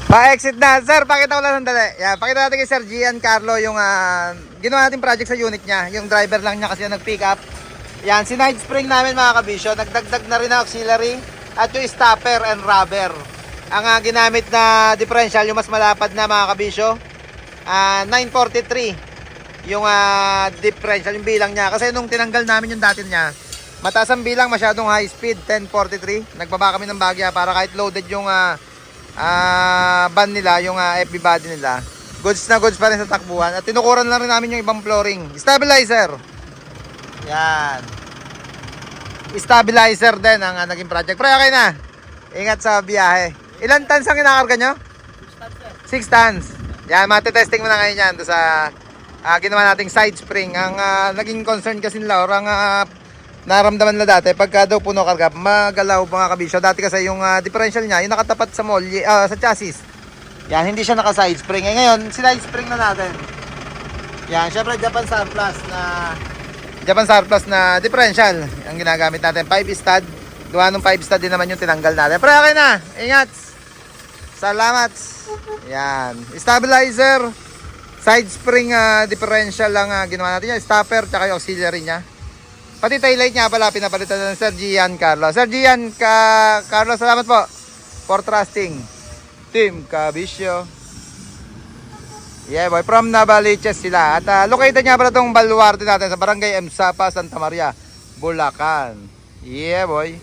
Pa-exit na. Sir, pakita ko lang sandali. Yan, pakita natin kay Sir Giancarlo yung ginawa natin project sa unit niya. Yung driver lang niya kasi yung nag-pick up. Yan, si side spring namin mga kabisyo. Nagdagdag na rin ang auxiliary at yung stopper and rubber. Ang ginamit na differential, yung mas malapad na mga kabisyo, 943 yung differential, yung bilang niya. Kasi nung tinanggal namin yung dati niya, mataas ang bilang, masyadong high speed, 1043. Nagbaba kami ng bagya para kahit loaded yung van nila, yung FB body nila, goods na goods pa rin sa takbuhan. At tinukuran lang rin namin yung ibang flooring. Stabilizer. Yan. Stabilizer din ang naging project. Pre, okay na. Ingat sa biyahe. Ilan tons ang kinakarga nyo? 6 tons. Yan, matitesting mo na ngayon yan sa ginawa nating side spring. Ang naging concern kasi nila, orang naramdaman nila dati, pagka daw puno karga, magalaw mga kabisyo. Dati kasi yung differential niya, yung nakatapat sa molly, sa chassis. Yan, hindi siya naka-side spring. Ngayon, side spring na natin. Yan, syempre Japan Surplus na differential ang ginagamit natin. 5 stud. Gawa nung 5 stud din naman yung tinanggal natin. Pero okay na. Ingat. Salamat. Yan. Stabilizer. Side spring differential lang ginawa natin yan. Stopper, tsaka yung auxiliary niya. Pati taillight niya pala pinapalitan ng Sir Giancarlo. Sir Giancarlo, salamat po for trusting Team Kabisyo. Yeah boy, from Navaliches sila. At located niya pala itong baluarte natin sa Barangay Emsapa, Santa Maria, Bulacan. Yeah boy.